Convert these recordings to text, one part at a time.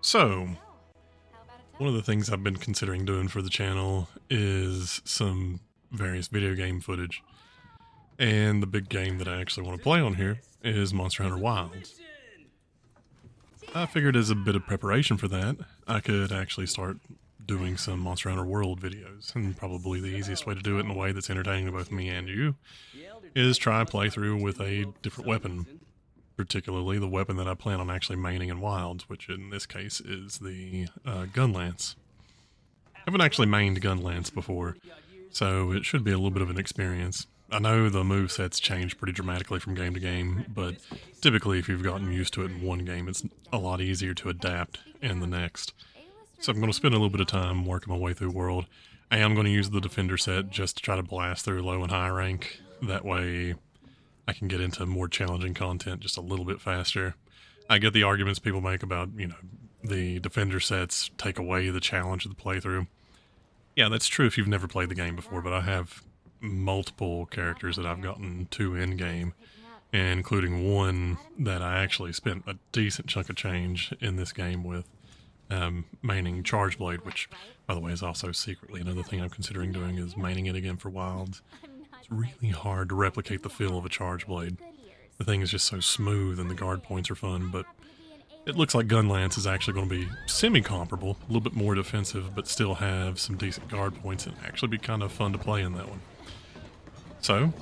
So, one of the things I've been considering doing for the channel is some various video game footage. And the big game that I actually want to play on here is Monster Hunter Wilds. I figured as a bit of preparation for that, I could actually start doing some Monster Hunter World videos. And probably the easiest way to do it in a way that's entertaining to both me and you is try a playthrough with a different weapon. Particularly the weapon that I plan on actually maining in Wilds, which in this case is the gun lance. I haven't actually mained gun lance before, so it should be a little bit of an experience. I know the movesets change pretty dramatically from game to game, but typically if you've gotten used to it in one game, it's a lot easier to adapt in the next. So I'm going to spend a little bit of time working my way through World. I am going to use the Defender set just to try to blast through low and high rank. That way I can get into more challenging content just a little bit faster. I get the arguments people make about, the Defender sets take away the challenge of the playthrough. Yeah, that's true if you've never played the game before, but I have multiple characters that I've gotten to in-game, including one that I actually spent a decent chunk of change in this game with, maining Charge Blade, which, by the way, is also secretly another thing I'm considering doing is maining it again for Wilds. It's really hard to replicate the feel of a Charge Blade. The thing is just so smooth and the guard points are fun, but it looks like Gun Lance is actually going to be semi-comparable, a little bit more defensive, but still have some decent guard points and actually be kind of fun to play in that one. So,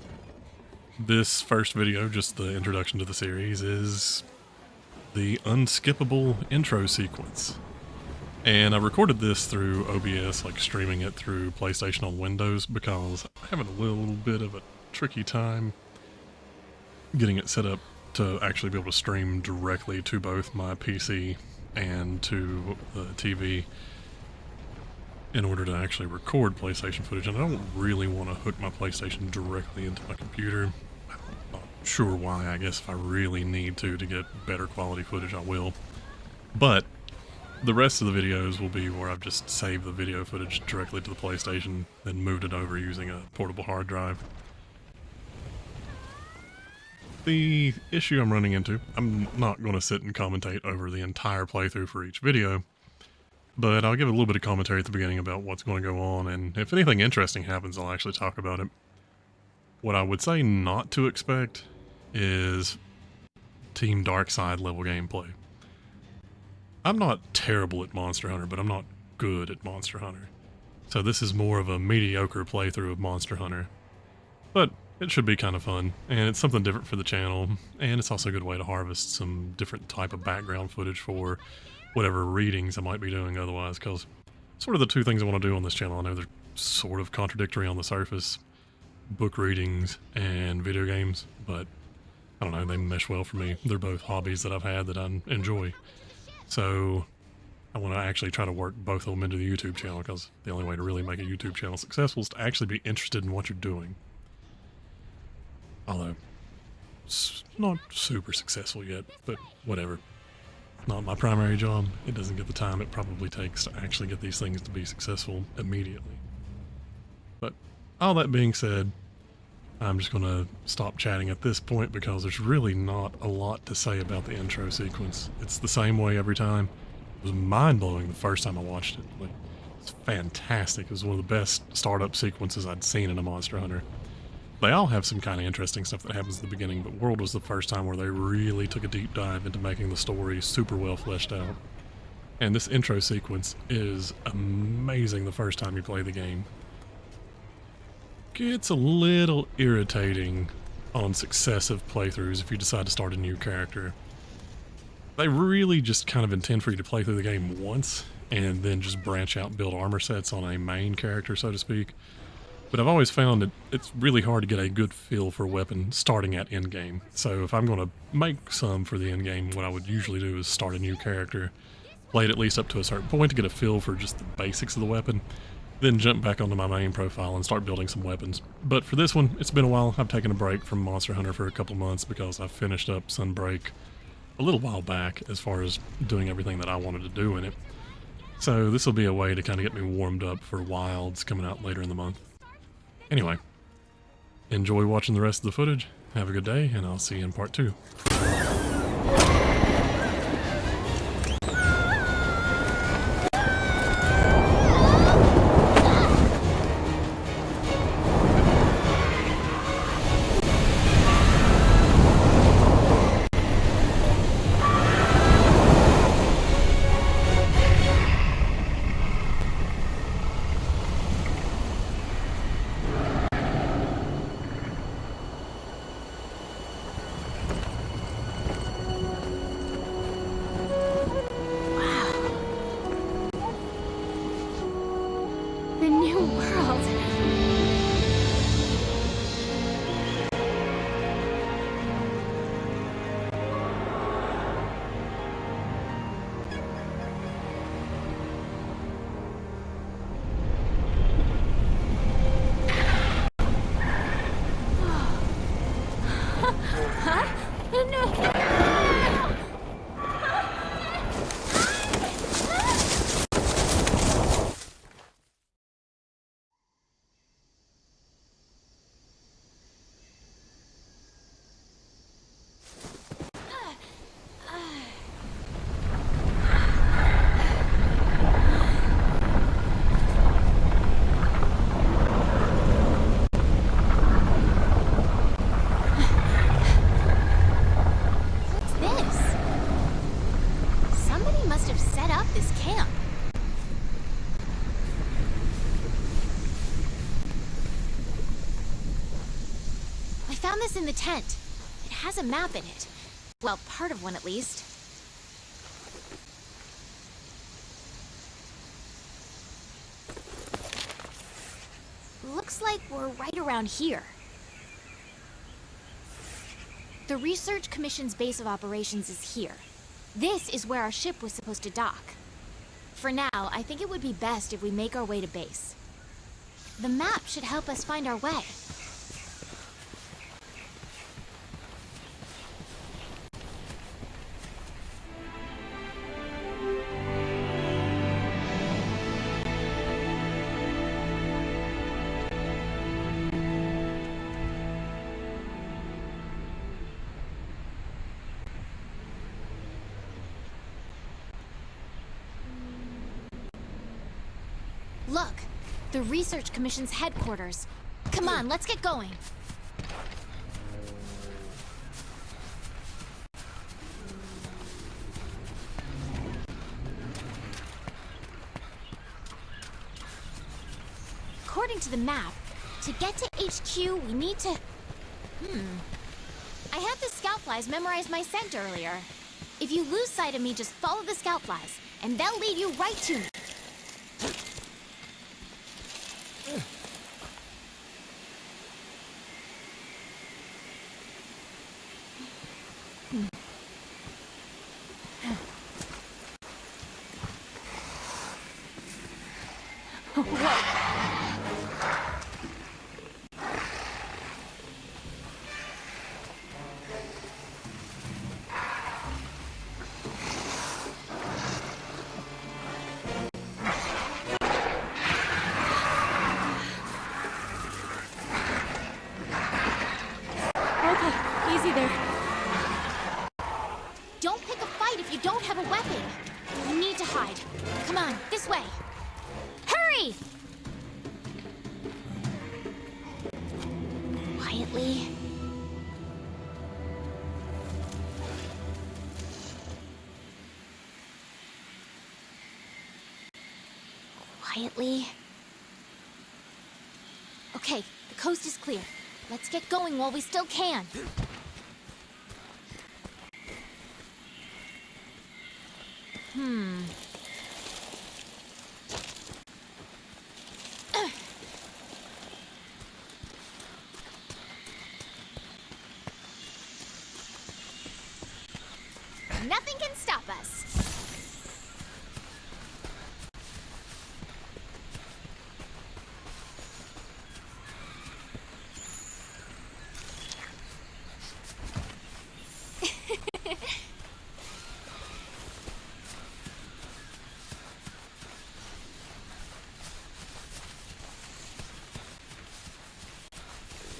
this first video, just the introduction to the series, is the unskippable intro sequence. And I recorded this through OBS, like streaming it through PlayStation on Windows, because I'm having a little bit of a tricky time getting it set up to actually be able to stream directly to both my PC and to the TV in order to actually record PlayStation footage. And I don't really want to hook my PlayStation directly into my computer. I'm not sure why. I guess if I really need to get better quality footage, I will. But the rest of the videos will be where I've just saved the video footage directly to the PlayStation, then moved it over using a portable hard drive. The issue I'm running into, I'm not going to sit and commentate over the entire playthrough for each video, but I'll give a little bit of commentary at the beginning about what's going to go on, and if anything interesting happens, I'll actually talk about it. What I would say not to expect is Team Darkside level gameplay. I'm not terrible at Monster Hunter, but I'm not good at Monster Hunter. So this is more of a mediocre playthrough of Monster Hunter. But it should be kind of fun, and it's something different for the channel, and it's also a good way to harvest some different type of background footage for whatever readings I might be doing otherwise, because sort of the two things I want to do on this channel, I know they're sort of contradictory on the surface, book readings and video games, but I don't know, they mesh well for me. They're both hobbies that I've had that I enjoy. So I want to actually try to work both of them into the YouTube channel, because the only way to really make a YouTube channel successful is to actually be interested in what you're doing. Although, it's not super successful yet, but whatever. Not my primary job. It doesn't get the time it probably takes to actually get these things to be successful immediately. But all that being said, I'm just going to stop chatting at this point because there's really not a lot to say about the intro sequence. It's the same way every time. It was mind-blowing the first time I watched it. Like, it's fantastic. It was one of the best startup sequences I'd seen in a Monster Hunter. They all have some kind of interesting stuff that happens at the beginning, but World was the first time where they really took a deep dive into making the story super well fleshed out. And this intro sequence is amazing the first time you play the game. It's a little irritating on successive playthroughs if you decide to start a new character. They really just kind of intend for you to play through the game once and then just branch out and build armor sets on a main character, so to speak. But I've always found that it's really hard to get a good feel for a weapon starting at endgame. So if I'm going to make some for the endgame, what I would usually do is start a new character, play it at least up to a certain point to get a feel for just the basics of the weapon, then jump back onto my main profile and start building some weapons. But for this one, it's been a while. I've taken a break from Monster Hunter for a couple months because I finished up Sunbreak a little while back as far as doing everything that I wanted to do in it. So this will be a way to kind of get me warmed up for Wilds coming out later in the month. Anyway, enjoy watching the rest of the footage, have a good day, and I'll see you in part 2. up this camp? I found this in the tent. It has a map in it. Well, part of one at least. Looks like we're right around here. The Research Commission's base of operations is here. This is where our ship was supposed to dock. For now, I think it would be best if we make our way to base. The map should help us find our way. Look, the Research Commission's headquarters. Come on, let's get going. According to the map, to get to HQ, we need to... I had the scout flies memorize my scent earlier. If you lose sight of me, just follow the scout flies, and they'll lead you right to me. Easy there. Don't pick a fight if you don't have a weapon. You need to hide. Come on, this way. Hurry! Quietly. Quietly. Okay, the coast is clear. Let's get going while we still can. Nothing can stop us.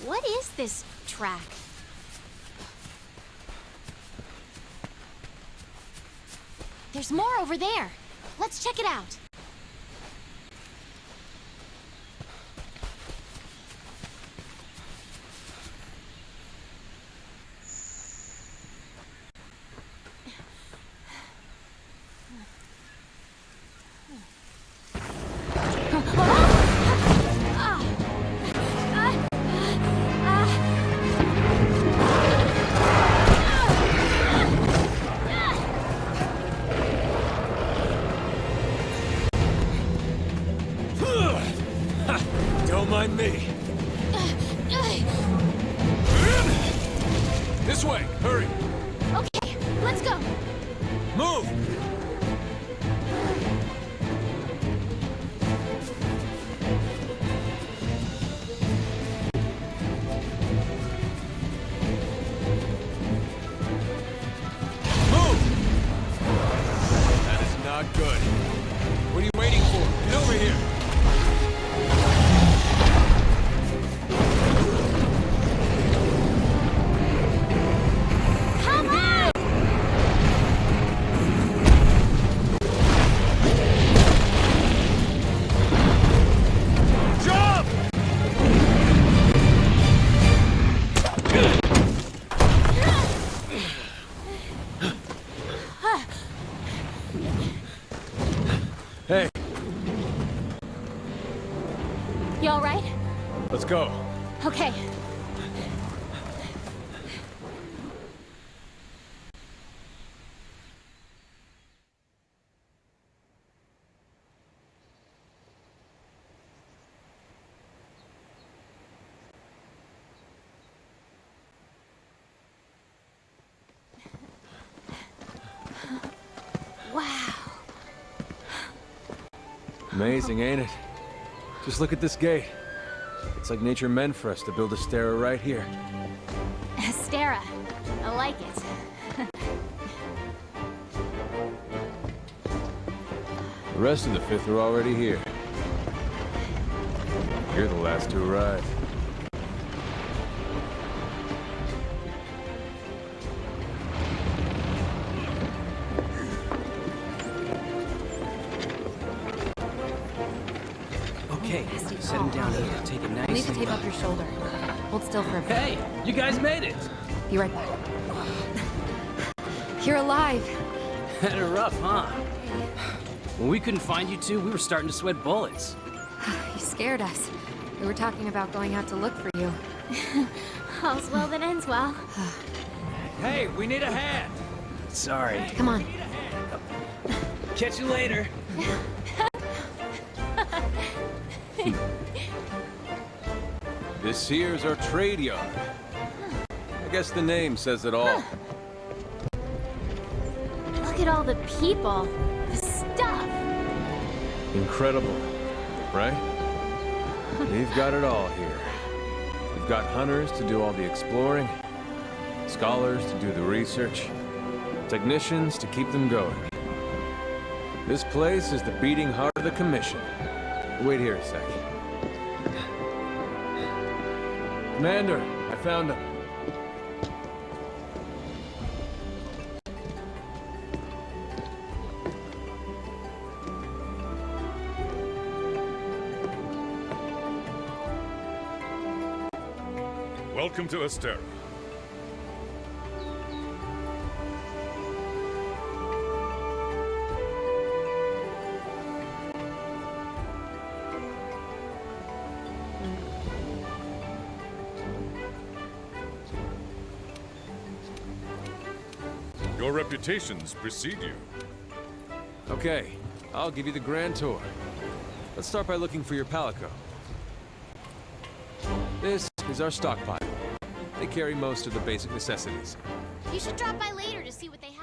What is this track? There's more over there. Let's check it out. Don't mind me. This way, hurry. Okay, let's go. Move! Move! That is not good. What are you waiting for? Get over here. You all right? Let's go. Okay. Wow. Amazing, ain't it? Just look at this gate. It's like nature meant for us to build a Stera right here. Stera. I like it. The rest of the Fifth are already here. You're the last to arrive. Okay, set him down here. Take it nice. You need to tape up your shoulder. Hold still for a bit. Hey, you guys made it! Be right back. You're alive. Had it rough, huh? When we couldn't find you two, we were starting to sweat bullets. You scared us. We were talking about going out to look for you. All's well that ends well. Hey, we need a hand! Sorry. Come on. Catch you later. This here's our trade yard. I guess the name says it all. Look at all the people. The stuff. Incredible, right? We've got it all here. We've got hunters to do all the exploring, scholars to do the research, technicians to keep them going. This place is the beating heart of the Commission. Wait here a sec. Commander, I found him. Welcome to Astera. Your reputations precede you. Okay, I'll give you the grand tour. Let's start by looking for your palico. This is our stockpile. They carry most of the basic necessities. You should drop by later to see what they